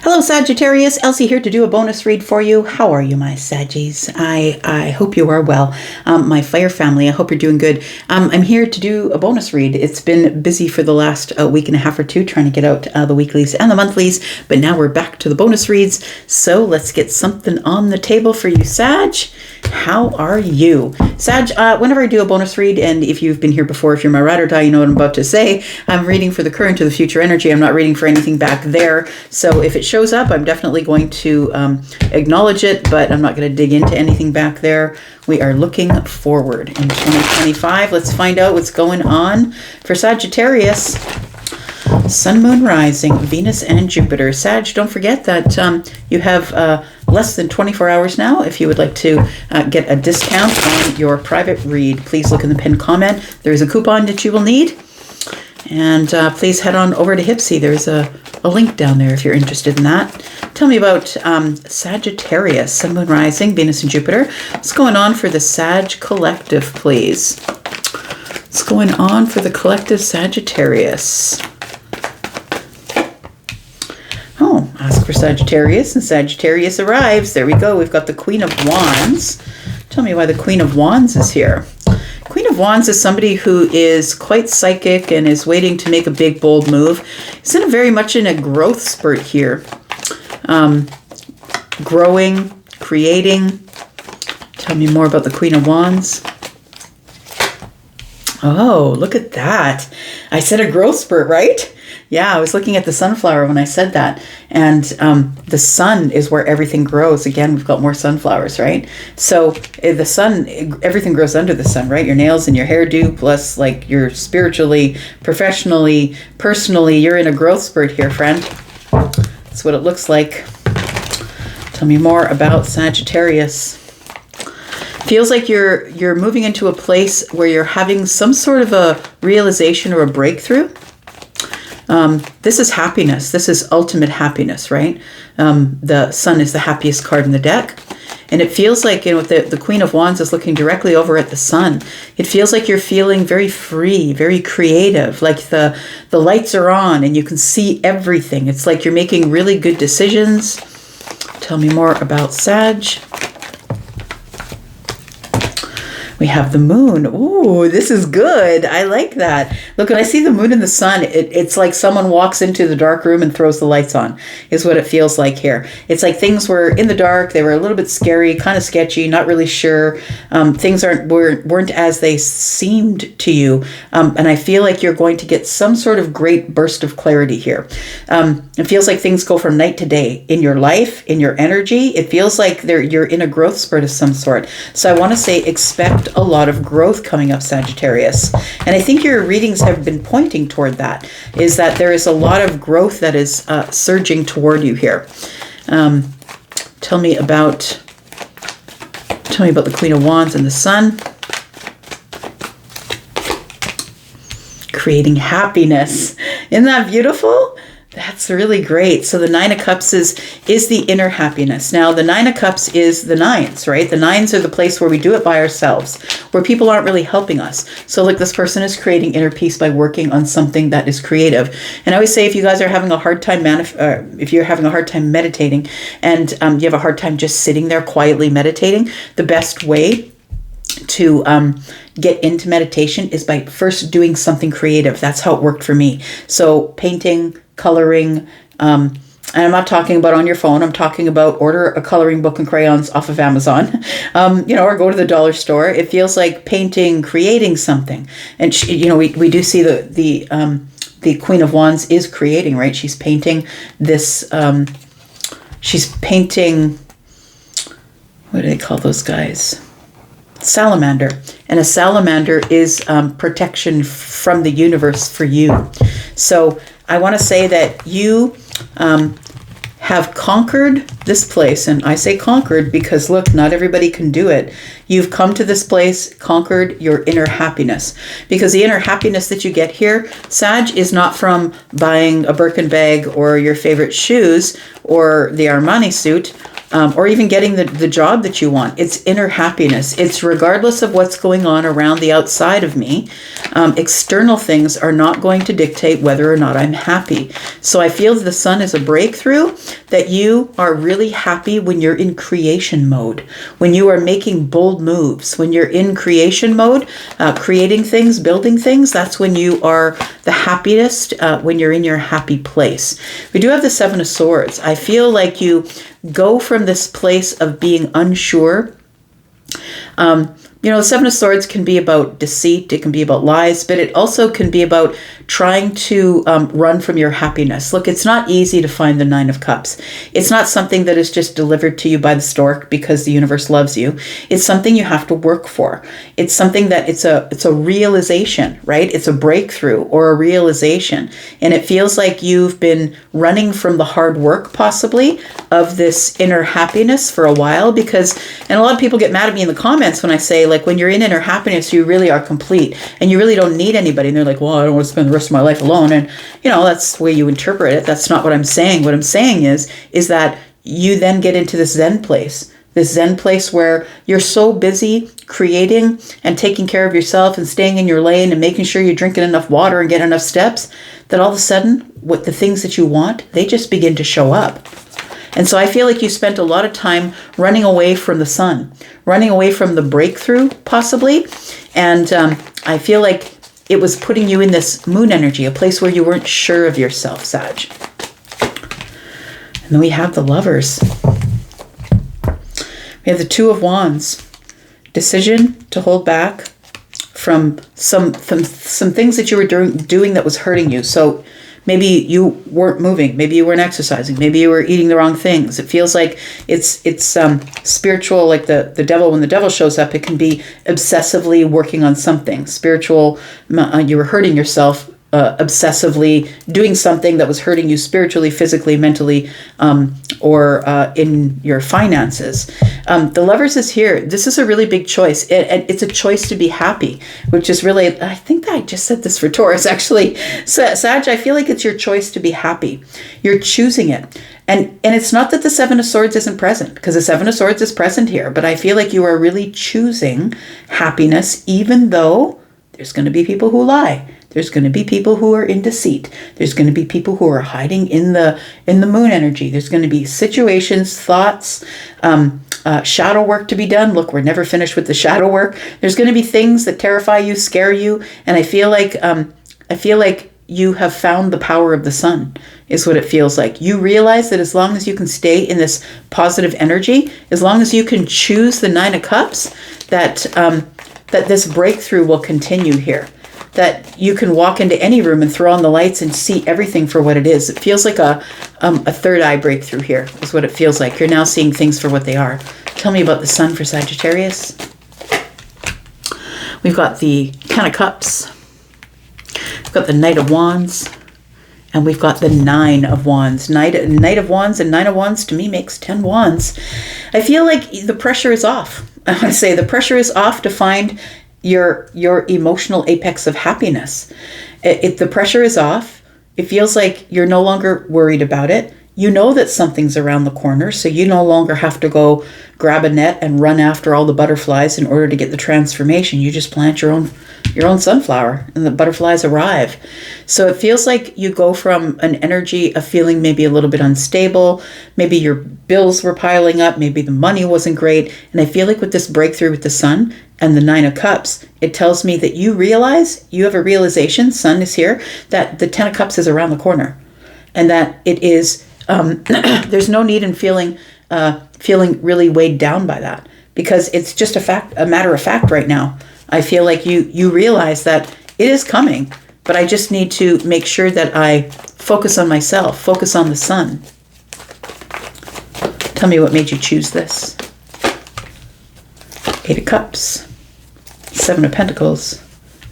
Hello, Sagittarius. Elsie here to do a bonus read for you. How are you, my Saggies? I hope you are well. My fire family, I hope you're doing good. I'm here to do a bonus read. It's been busy for the last week and a half or two trying to get out the weeklies and the monthlies, but now we're back to the bonus reads. So let's get something on the table for you, Sag. How are you? Sag, whenever I do a bonus read, and if you've been here before, if you're my ride or die, you know what I'm about to say. I'm reading for the current or the future energy. I'm not reading for anything back there. So if it shows up, I'm definitely going to acknowledge it, but I'm not going to dig into anything back there. We are looking forward in 2025. Let's find out what's going on for Sagittarius. Sun, Moon, Rising, Venus, and Jupiter. Sag, don't forget that you have less than 24 hours now. If you would like to get a discount on your private read, please look in the pinned comment. There is a coupon that you will need. And please head on over to Hipsy. There's a link down there if you're interested in that. Tell me about Sagittarius, Sun, Moon, Rising, Venus, and Jupiter. What's going on for the Sag Collective, please? What's going on for the collective Sagittarius? Oh, ask for Sagittarius, and Sagittarius arrives. There we go. We've got the Queen of Wands. Tell me why the Queen of Wands is here. Queen of Wands is somebody who is quite psychic and is waiting to make a big, bold move. It's very much in a growth spurt here. Growing, creating. Tell me more about the Queen of Wands. Oh, look at that. I said a growth spurt, right? Yeah, I was looking at the sunflower when I said that. And the sun is where everything grows. Again, we've got more sunflowers, right? So the sun, everything grows under the sun, right? Your nails and your hairdo, plus like you're spiritually, professionally, personally, you're in a growth spurt here, friend. That's what it looks like. Tell me more about Sagittarius. Feels like you're moving into a place where you're having some sort of a realization or a breakthrough. This is happiness. This is ultimate happiness, right? The sun is the happiest card in the deck. And it feels like, you know, the Queen of Wands is looking directly over at the sun. It feels like you're feeling very free, very creative, like the lights are on and you can see everything. It's like you're making really good decisions. Tell me more about Sag. We have the moon. Ooh, this is good. I like that. Look, when I see the moon and the sun, it's like someone walks into the dark room and throws the lights on, is what it feels like here. It's like things were in the dark. They were a little bit scary, kind of sketchy, not really sure. Things weren't as they seemed to you. And I feel like you're going to get some sort of great burst of clarity here. It feels like things go from night to day in your life, in your energy. It feels like you're in a growth spurt of some sort. So I want to say expect a lot of growth coming up, Sagittarius. And I think your readings have been pointing toward that, is that there is a lot of growth that is surging toward you here. Tell me about the Queen of Wands and the Sun. Creating happiness. Isn't that beautiful? That's really great. So the Nine of Cups is the inner happiness. Now, the Nine of Cups is the nines, right? The nines are the place where we do it by ourselves, where people aren't really helping us. So like this person is creating inner peace by working on something that is creative. And I always say, if you guys are having a hard time, if you're having a hard time meditating and you have a hard time just sitting there quietly meditating, the best way to get into meditation is by first doing something creative. That's how it worked for me. So painting, coloring, and I'm not talking about on your phone. I'm talking about order a coloring book and crayons off of Amazon, or go to the dollar store. It feels like painting, creating something. And we do see the Queen of Wands is creating, right? She's painting this. She's painting. What do they call those guys? Salamander. And a salamander is protection from the universe for you. So I want to say that you have conquered this place. And I say conquered because, look, not everybody can do it. You've come to this place, conquered your inner happiness. Because the inner happiness that you get here, Sag, is not from buying a Birkin bag or your favorite shoes or the Armani suit. or even getting the job that you want. It's inner happiness. It's regardless of what's going on around the outside of me. External things are not going to dictate whether or not I'm happy. So I feel the sun is a breakthrough, that you are really happy when you're in creation mode, when you are making bold moves, when you're in creation mode, creating things, building things. That's when you are the happiest, when you're in your happy place. We do have the Seven of Swords. I feel like you go from this place of being unsure. The Seven of Swords can be about deceit, it can be about lies, but it also can be about trying to run from your happiness. Look, it's not easy to find the Nine of Cups. It's not something that is just delivered to you by the stork because the universe loves you. It's something you have to work for. It's something that it's a realization, right? It's a breakthrough or a realization. And it feels like you've been running from the hard work, possibly, of this inner happiness for a while, and a lot of people get mad at me in the comments when I say, like, when you're in inner happiness, you really are complete and you really don't need anybody. And they're like, well, I don't want to spend the rest of my life alone. And, that's the way you interpret it. That's not what I'm saying. What I'm saying is that you then get into this Zen place where you're so busy creating and taking care of yourself and staying in your lane and making sure you're drinking enough water and getting enough steps, that all of a sudden, what the things that you want, they just begin to show up. And so I feel like you spent a lot of time running away from the sun, running away from the breakthrough, possibly. And I feel like it was putting you in this moon energy, a place where you weren't sure of yourself, Sag. And then we have the Lovers. We have the Two of Wands. Decision to hold back from some things that you were doing that was hurting you. So maybe you weren't moving. Maybe you weren't exercising. Maybe you were eating the wrong things. It feels like it's spiritual, like the devil. When the devil shows up, it can be obsessively working on something. Spiritual, you were hurting yourself, obsessively doing something that was hurting you spiritually, physically, mentally, or in your finances. The Lovers is here. This is a really big choice. It's a choice to be happy, which is really, I think that I just said this for Taurus, actually. Sag, I feel like it's your choice to be happy. You're choosing it. And it's not that the Seven of Swords isn't present, because the Seven of Swords is present here, but I feel like you are really choosing happiness, even though there's going to be people who lie. There's going to be people who are in deceit. There's going to be people who are hiding in the moon energy. There's going to be situations, thoughts, shadow work to be done. Look, we're never finished with the shadow work. There's going to be things that terrify you, scare you, and I feel like you have found the power of the sun, is what it feels like. You realize that as long as you can stay in this positive energy, as long as you can choose the Nine of Cups, that this breakthrough will continue here. That you can walk into any room and throw on the lights and see everything for what it is. It feels like a third eye breakthrough here, is what it feels like. You're now seeing things for what they are. Tell me about the sun for Sagittarius. We've got the Ten of Cups. We've got the Knight of Wands. And we've got the Nine of Wands. Knight of Wands and Nine of Wands to me makes 10 Wands. I feel like the pressure is off. I want to say the pressure is off to find your emotional apex of happiness. The pressure is off. It feels like you're no longer worried about it. You know that something's around the corner, so you no longer have to go grab a net and run after all the butterflies in order to get the transformation. You just plant your own sunflower and the butterflies arrive. So it feels like you go from an energy of feeling maybe a little bit unstable, maybe your bills were piling up, maybe the money wasn't great. And I feel like with this breakthrough with the sun and the Nine of Cups, it tells me that you realize, you have a realization, sun is here, that the Ten of Cups is around the corner. And that it is, there's no need in feeling really weighed down by that, because it's just a matter of fact right now. I feel like you realize that it is coming, but I just need to make sure that I focus on myself, focus on the sun. Tell me what made you choose this. Eight of Cups, Seven of Pentacles,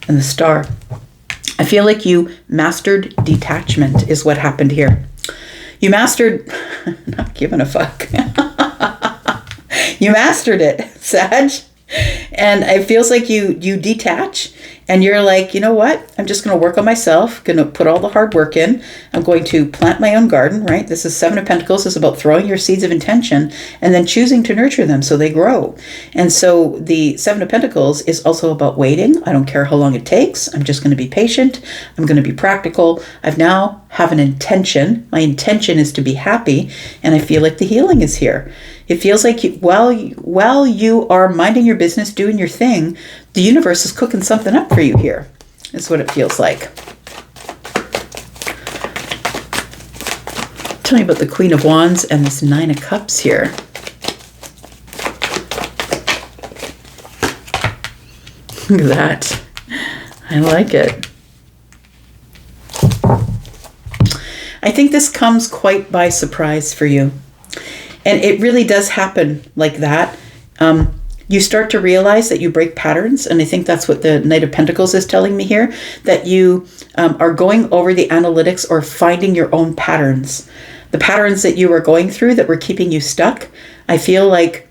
and the Star. I feel like you mastered detachment is what happened here. You mastered not giving a fuck. You mastered it, Sag. And it feels like you detach And you're like, you know what? I'm just going to work on myself, going to put all the hard work in. I'm going to plant my own garden, right? This is Seven of Pentacles. This is about throwing your seeds of intention and then choosing to nurture them so they grow. And so the Seven of Pentacles is also about waiting. I don't care how long it takes. I'm just going to be patient. I'm going to be practical. I've now have an intention. My intention is to be happy. And I feel like the healing is here. It feels like while you are minding your business, doing your thing, the universe is cooking something up for you here. That's what it feels like. Tell me about the Queen of Wands and this Nine of Cups here. Look at that. I like it. I think this comes quite by surprise for you. And it really does happen like that. You start to realize that you break patterns. And I think that's what the Knight of Pentacles is telling me here, that you are going over the analytics or finding your own patterns. The patterns that you were going through that were keeping you stuck. I feel like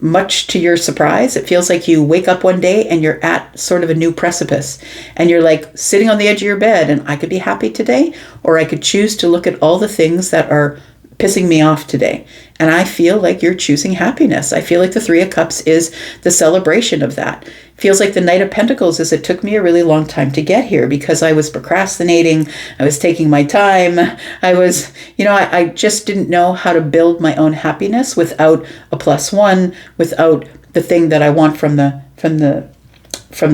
much to your surprise, it feels like you wake up one day and you're at sort of a new precipice. And you're like sitting on the edge of your bed and I could be happy today, or I could choose to look at all the things that are pissing me off today. And I feel like you're choosing happiness. I feel like the Three of Cups is the celebration of that. Feels like the Knight of Pentacles is it took me a really long time to get here because I was procrastinating. I was taking my time. I was, I just didn't know how to build my own happiness without a +1, without the thing that I want from the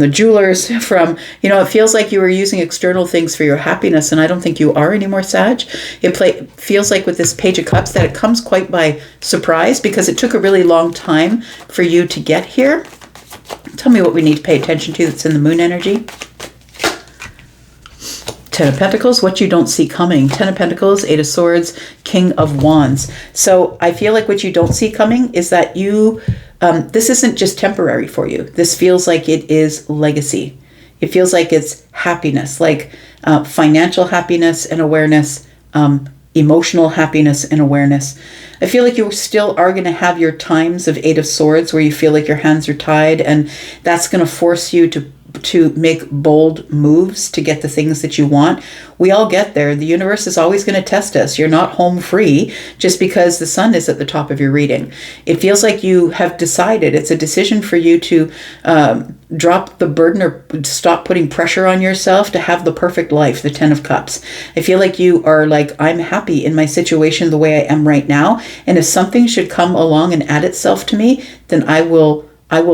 jewelers, it feels like you were using external things for your happiness, and I don't think you are anymore, Sag. It feels like with this Page of Cups that it comes quite by surprise because it took a really long time for you to get here. Tell me what we need to pay attention to that's in the moon energy. Ten of Pentacles, what you don't see coming. Ten of Pentacles, Eight of Swords, King of Wands. So I feel like what you don't see coming is that this isn't just temporary for you. This feels like it is legacy. It feels like it's happiness, like financial happiness and awareness, emotional happiness and awareness. I feel like you still are going to have your times of Eight of Swords where you feel like your hands are tied, and that's going to force you to make bold moves to get the things that you want. We all get there. The universe is always going to test us. You're not home free just because the sun is at the top of your reading. It feels like you have decided. It's a decision for you to drop the burden or stop putting pressure on yourself to have the perfect life, the Ten of Cups. I feel like you are like, I'm happy in my situation the way I am right now. And if something should come along and add itself to me, then I will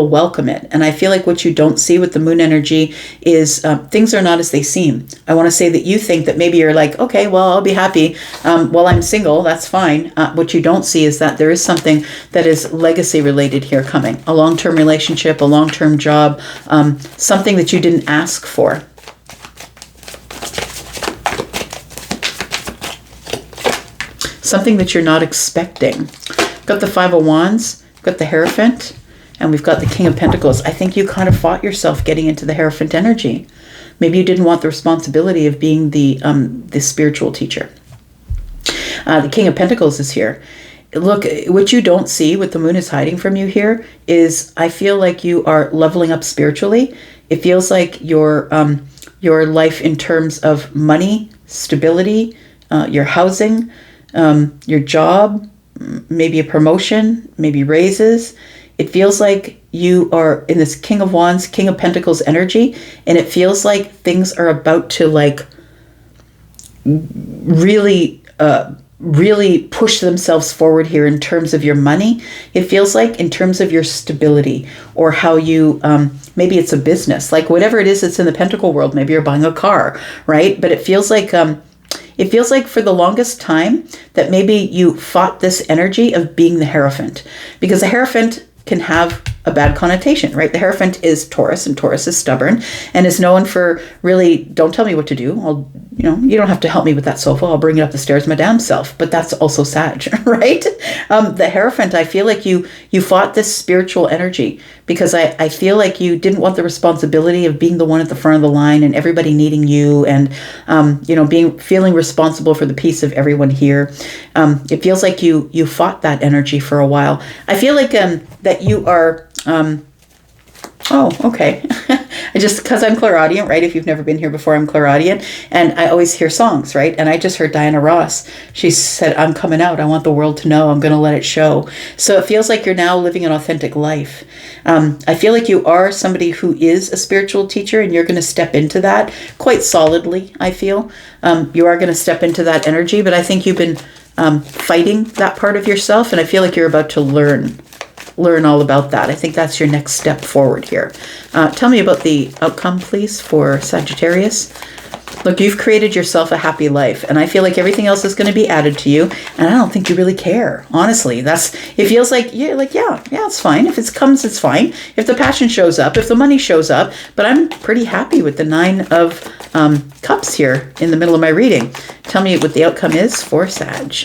welcome it. And I feel like what you don't see with the moon energy is things are not as they seem. I want to say that you think that maybe you're like, okay, well, I'll be happy while I'm single. That's fine. What you don't see is that there is something that is legacy related here coming. A long-term relationship, a long-term job, something that you didn't ask for. Something that you're not expecting. Got the Five of Wands, got the Hierophant, and we've got the King of Pentacles. I think you kind of fought yourself getting into the Hierophant energy. Maybe you didn't want the responsibility of being the spiritual teacher. The King of Pentacles is here. Look, what you don't see, what the moon is hiding from you here, is I feel like you are leveling up spiritually. It feels like your life in terms of money, stability, your housing, your job, maybe a promotion, maybe raises. It feels like you are in this King of Wands, King of Pentacles energy, and it feels like things are about to really push themselves forward here in terms of your money. It feels like in terms of your stability, or how you, maybe it's a business, like whatever it is that's in the Pentacle world. Maybe you're buying a car, right? But it feels like for the longest time that maybe you fought this energy of being the Hierophant, because the Hierophant can have a bad connotation, right? The Hierophant is Taurus, and Taurus is stubborn and is known for really, don't tell me what to do. You don't have to help me with that sofa. I'll bring it up the stairs my damn self. But that's also Sag, right? The Hierophant, I feel like you fought this spiritual energy because I feel like you didn't want the responsibility of being the one at the front of the line and everybody needing you, and feeling responsible for the peace of everyone here. It feels like you fought that energy for a while. I feel like that you are. Oh, okay. because I'm clairaudient, right? If you've never been here before, I'm clairaudient, and I always hear songs, right? And I just heard Diana Ross. She said, I'm coming out. I want the world to know. I'm going to let it show. So it feels like you're now living an authentic life. I feel like you are somebody who is a spiritual teacher, and you're going to step into that quite solidly, I feel. You are going to step into that energy, but I think you've been fighting that part of yourself, and I feel like you're about to learn all about that. I think that's your next step forward here. Tell me about the outcome, please, for Sagittarius. Look, you've created yourself a happy life, and I feel like everything else is going to be added to you, and I don't think you really care. Honestly, it feels like you're like, yeah, it's fine. If it comes, it's fine. If the passion shows up, if the money shows up, but I'm pretty happy with the 9 of Cups here in the middle of my reading. Tell me what the outcome is for Sag.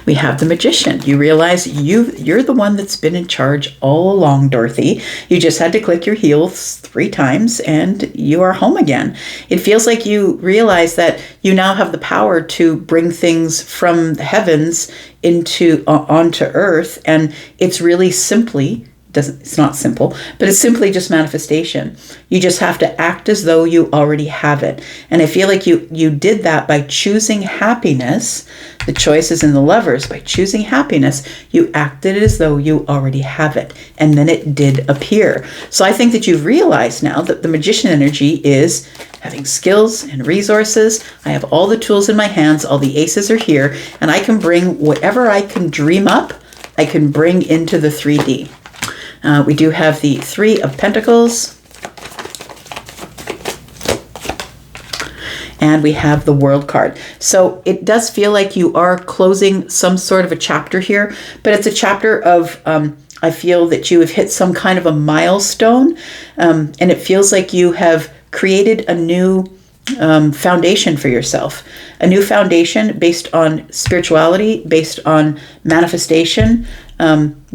We have the Magician. You realize you're the one that's been in charge all along, Dorothy. You just had to click your heels 3 times and you are home again. It feels like you realize that you now have the power to bring things from the heavens onto earth, and it's really simply it's not simple, but it's simply just manifestation. You just have to act as though you already have it. And I feel like you did that by choosing happiness. The choice is in the Lovers. By choosing happiness, you acted as though you already have it. And then it did appear. So I think that you've realized now that the Magician energy is having skills and resources. I have all the tools in my hands. All the aces are here. And I can bring whatever I can dream up, I can bring into the 3D. We do have the 3 of Pentacles. And we have the World card. So it does feel like you are closing some sort of a chapter here, but it's a chapter of, I feel that you have hit some kind of a milestone, and it feels like you have created a new foundation for yourself. A new foundation based on spirituality, based on manifestation,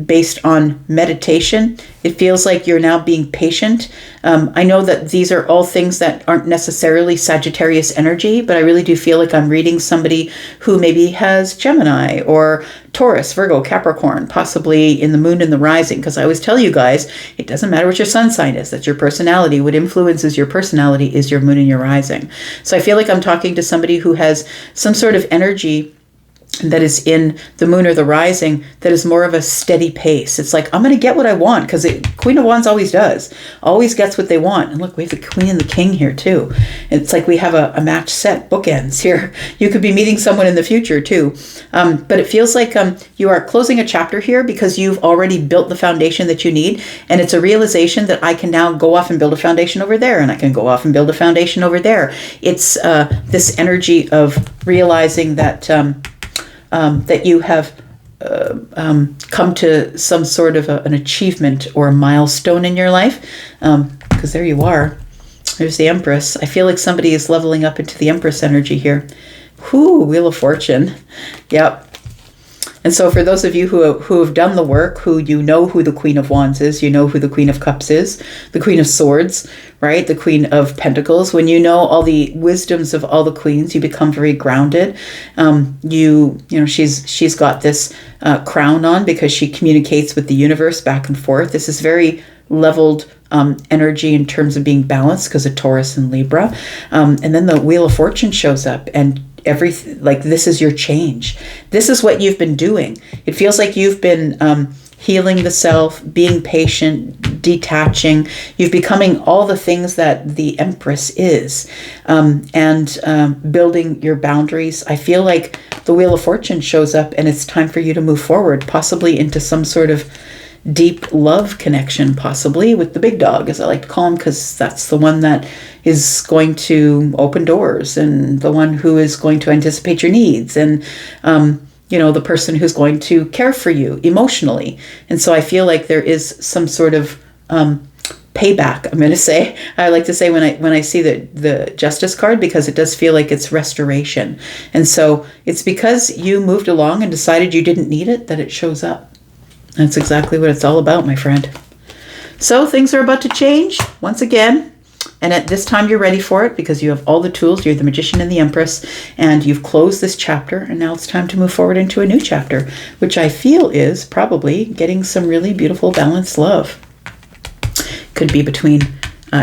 based on meditation. It feels like you're now being patient. I know that these are all things that aren't necessarily Sagittarius energy, but I really do feel like I'm reading somebody who maybe has Gemini or Taurus, Virgo, Capricorn, possibly in the moon and the rising, because I always tell you guys, it doesn't matter what your sun sign is, that's your personality. What influences your personality is your moon and your rising. So I feel like I'm talking to somebody who has some sort of energy that is in the moon or the rising that is more of a steady pace. It's like, I'm going to get what I want, because Queen of Wands always does, always gets what they want. And look, we have the Queen and the King here too. It's like we have a match set, bookends here. You could be meeting someone in the future too. But it feels like you are closing a chapter here because you've already built the foundation that you need. And it's a realization that I can now go off and build a foundation over there, and I can go off and build a foundation over there. It's this energy of realizing that that you have come to some sort of an achievement or a milestone in your life, because there you are. There's the Empress. I feel like somebody is leveling up into the Empress energy here. Whoo, Wheel of Fortune. Yep. And so for those of you who have done the work, who who the Queen of Wands is, you know who the Queen of Cups is, the Queen of Swords, right? The Queen of Pentacles. When you know all the wisdoms of all the queens, you become very grounded. You know, she's got this crown on because she communicates with the universe back and forth. This is very leveled energy in terms of being balanced because of Taurus and Libra. And then the Wheel of Fortune shows up, and this is your change. This is what you've been doing. It feels like you've been healing the self, being patient, detaching. You've becoming all the things that the Empress is, and building your boundaries. I feel like the Wheel of Fortune shows up, and it's time for you to move forward, possibly into some sort of deep love connection, possibly with the big dog, as I like to call him, because that's the one that is going to open doors, and the one who is going to anticipate your needs, and the person who's going to care for you emotionally. And so I feel like there is some sort of payback. I'm going to say, I like to say when I see the Justice card, because it does feel like it's restoration. And so it's because you moved along and decided you didn't need it that it shows up. That's exactly what it's all about, my friend. So things are about to change once again. And at this time, you're ready for it because you have all the tools. You're the Magician and the Empress, and you've closed this chapter. And now it's time to move forward into a new chapter, which I feel is probably getting some really beautiful, balanced love. Could be between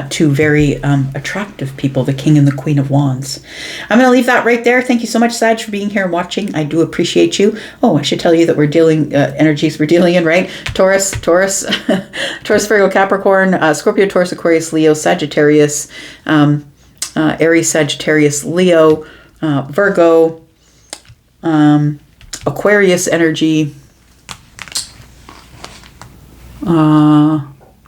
two very attractive people, the King and the Queen of Wands. I'm going to leave that right there. Thank you so much, Sag, for being here and watching. I do appreciate you. Oh, I should tell you that we're dealing energies we're dealing in, right? Taurus, Taurus, Virgo, Capricorn, Scorpio, Taurus, Aquarius, Leo, Sagittarius, Aries, Sagittarius, Leo, Virgo, Aquarius energy.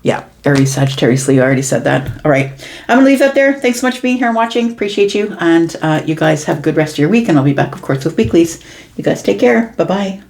Yeah, Aries, Sagittarius, Leo. I already said that. All right. I'm going to leave that there. Thanks so much for being here and watching. Appreciate you. And you guys have a good rest of your week. And I'll be back, of course, with weeklies. You guys take care. Bye-bye.